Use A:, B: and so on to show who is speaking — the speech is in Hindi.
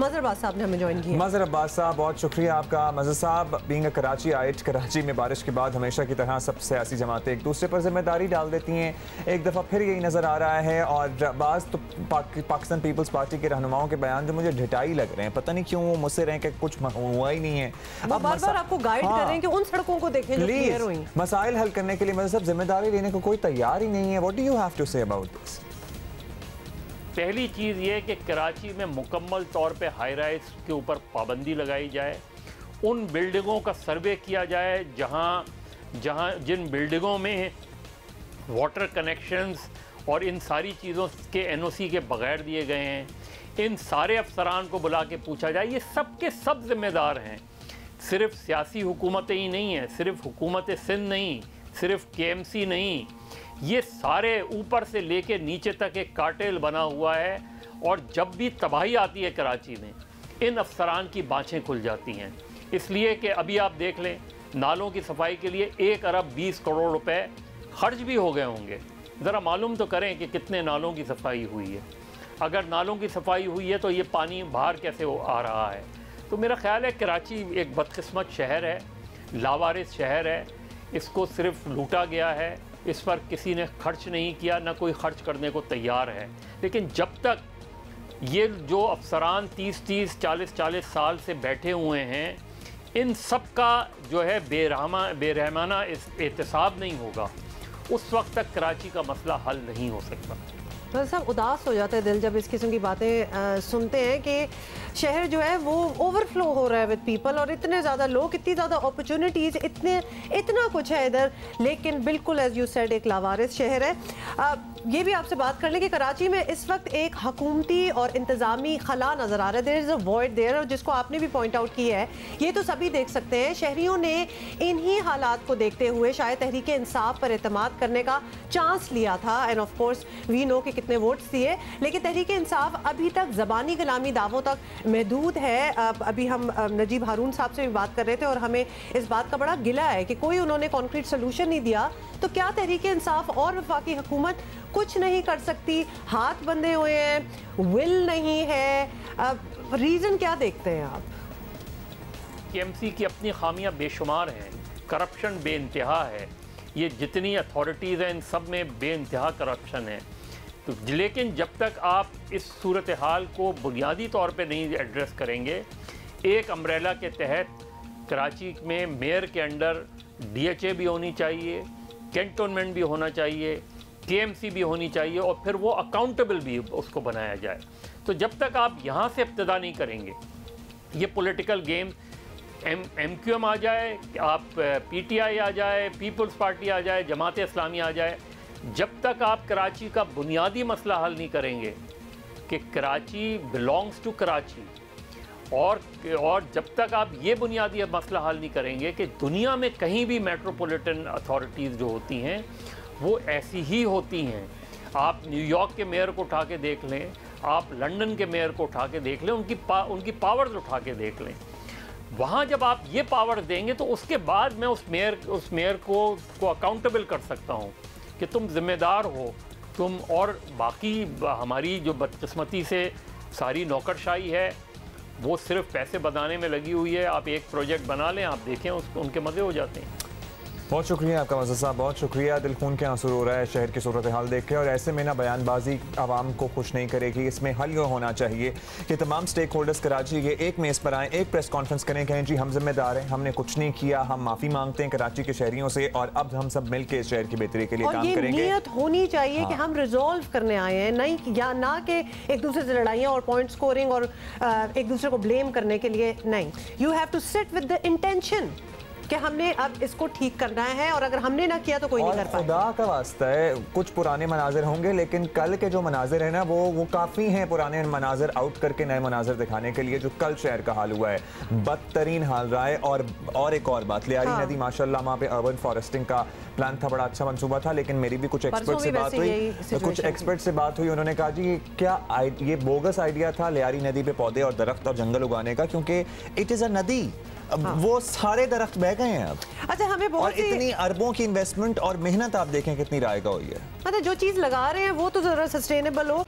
A: मजहर अब्बास साहब ने हमें ज्वाइन किया।
B: मजहर अब्बास साहब, बहुत शुक्रिया आपका। मजहर साहब, बीइंग अ कराची आइट, कराची में बारिश के बाद हमेशा की तरह सब सियासी जमातें एक दूसरे पर जिम्मेदारी डाल देती हैं। एक दफ़ा फिर यही नज़र आ रहा है और बाज़ तो पाकिस्तान पीपल्स पार्टी के रहनुमाओं के बयान जो मुझे ढिठाई लग रहे हैं, पता नहीं क्यों वो मुझसे रहे कि कुछ हुआ ही नहीं है।
A: अब बार बार आपको गाइड कर रहे हैं कि उन सड़कों को देखें जो क्लियर हुई।
B: मसाइल हल करने के लिए मजहर साहब जिम्मेदारी लेने को कोई तैयार ही नहीं है। What do you have to say about this?
C: पहली चीज़ ये कि कराची में मुकम्मल तौर पे हाई राइज के ऊपर पाबंदी लगाई जाए। उन बिल्डिंगों का सर्वे किया जाए जिन बिल्डिंगों में वाटर कनेक्शंस और इन सारी चीज़ों के NOC के बगैर दिए गए हैं, इन सारे अफसरान को बुला के पूछा जाए। ये सब के सब जिम्मेदार हैं। सिर्फ सियासी हुकूमतें ही नहीं हैं, सिर्फ हुकूमत सिंध नहीं, सिर्फ KMC नहीं, ये सारे ऊपर से लेके नीचे तक एक कार्टेल बना हुआ है। और जब भी तबाही आती है कराची में, इन अफसरान की बाँछें खुल जाती हैं। इसलिए कि अभी आप देख लें, नालों की सफाई के लिए 1 अरब 20 करोड़ रुपए खर्च भी हो गए होंगे। ज़रा मालूम तो करें कि कितने नालों की सफाई हुई है। अगर नालों की सफाई हुई है तो ये पानी बाहर कैसे आ रहा है? तो मेरा ख्याल है कराची एक बदकिस्मत शहर है, लावारिस शहर है। इसको सिर्फ लूटा गया है, इस पर किसी ने खर्च नहीं किया, ना कोई खर्च करने को तैयार है। लेकिन जब तक ये जो अफसरान 30-30, 40-40 साल से बैठे हुए हैं, इन सब का जो है बेरहमाना एहतसाब नहीं होगा, उस वक्त तक कराची का मसला हल नहीं हो सकता।
A: तो सब उदास हो जाता है दिल जब इस किस्म की बातें सुनते हैं कि शहर जो है वो ओवरफ्लो हो रहा है विद पीपल, और इतने ज़्यादा लोग, इतनी ज़्यादा अपॉर्चुनिटीज़, इतना कुछ है इधर, लेकिन बिल्कुल एज यू सेड एक लावारिस शहर है। ये भी आपसे बात कर लें कि कराची में इस वक्त एक हुकूमती और इंतज़ामी खला नज़र आ रहा है। There is a void there, और जिसको आपने भी पॉइंट आउट किया है, ये तो सभी देख सकते हैं। शहरियों ने इन्हीं हालात को देखते हुए शायद तहरीक इंसाफ पर एतमाद करने का चांस लिया था, and of course we know कि कितने वोट्स दिए, लेकिन तहरीक इंसाफ अभी तक ज़बानी कलामी दावों तक महदूद है। अभी हम नजीब हारून साहब से भी बात कर रहे थे और हमें इस बात का बड़ा गिला है कि कोई उन्होंने कॉन्क्रीट सोल्यूशन नहीं दिया। तो क्या तहरीक इंसाफ और वफाकी हुकूमत कुछ नहीं कर सकती? हाथ बंधे हुए हैं, विल नहीं है, रीज़न क्या देखते हैं आप?
C: KMC की अपनी खामियां बेशुमार हैं, करप्शन बेइंतहा है, ये जितनी अथॉरिटीज़ हैं इन सब में बेइंतहा करप्शन है। तो लेकिन जब तक आप इस सूरत हाल को बुनियादी तौर पे नहीं एड्रेस करेंगे, एक अम्ब्रेला के तहत कराची में मेयर के अंडर DHA भी होनी चाहिए, कैंटोनमेंट भी होना चाहिए, KMC भी होनी चाहिए, और फिर वो अकाउंटेबल भी उसको बनाया जाए। तो जब तक आप यहाँ से इब्तिदा नहीं करेंगे, ये पॉलिटिकल गेम MQM आ जाए, आप PTI आ जाए, पीपल्स पार्टी आ जाए, जमात इस्लामी आ जाए, जब तक आप कराची का बुनियादी मसला हल नहीं करेंगे कि कराची बिलोंग्स टू कराची, और जब तक आप ये बुनियादी मसला हल नहीं करेंगे कि दुनिया में कहीं भी मेट्रोपॉलिटन अथॉरिटीज़ जो होती हैं वो ऐसी ही होती हैं। आप न्यूयॉर्क के मेयर को उठा के देख लें, आप लंदन के मेयर को उठा के देख लें, उनकी पावर्स उठा के देख लें। वहाँ जब आप ये पावर देंगे तो उसके बाद मैं उस मेयर को अकाउंटेबल कर सकता हूँ कि तुम जिम्मेदार हो, तुम। और बाकी हमारी जो बदकिस्मती से सारी नौकरशाही है वो सिर्फ पैसे बनाने में लगी हुई है। आप एक प्रोजेक्ट बना लें, आप देखें उनके मज़े हो जाते हैं।
B: बहुत शुक्रिया आपका मज़हर साहब, बहुत शुक्रिया। दिल खून के आंसू हो रहा है शहर की सूरत हाल देख के, और ऐसे में ना बयानबाजी आवाम को खुश नहीं करेगी। इसमें हल ये होना चाहिए कि तमाम स्टेक होल्डर्स कराची के एक मेज़ पर आएँ, एक प्रेस कॉन्फ्रेंस करें, कहें जी हम जिम्मेदार हैं, हमने कुछ नहीं किया, हम माफ़ी मांगते हैं कराची के शहरियों से, और अब हम सब मिल के इस शहर की बेहतरी के लिए काम करेंगे।
A: नीयत होनी चाहिए कि हम रिजॉल्व करने आए हैं, नहीं या ना कि एक दूसरे से लड़ाइयाँ और पॉइंट स्कोरिंग और एक दूसरे को ब्लेम करने के लिए नहीं। You have to sit with the intention कि हमने अब इसको ठीक करना है, और अगर हमने ना किया तो कोई नहीं कर पाएगा।
B: खुदा का वास्ता है, कुछ पुराने मनाजिर होंगे, लेकिन कल के जो मनाजिर है ना वो काफ़ी हैं पुराने मनाजिर आउट करके नए मनाजिर दिखाने के लिए। जो कल शहर का हाल हुआ है, बदतरीन हाल रहा है। और एक और बात, लियारी नदी माशाल्लाह वहाँ पे अर्बन फॉरेस्टिंग का प्लान था, बड़ा अच्छा मंसूबा था, लेकिन मेरी भी कुछ एक्सपर्ट से बात हुई, उन्होंने कहा जी क्या ये बोगस आइडिया था लियारी नदी पे पौधे और दरख्त और जंगल उगाने का, क्योंकि इट इज़ अ नदी। अब वो सारे दरख्त बह गए हैं अब।
A: अच्छा, हमें बहुत
B: और इतनी अरबों की इन्वेस्टमेंट और मेहनत आप देखें कितनी रायगा हुई है।
A: अच्छा, जो चीज़ लगा रहे हैं वो तो ज़रा सस्टेनेबल हो।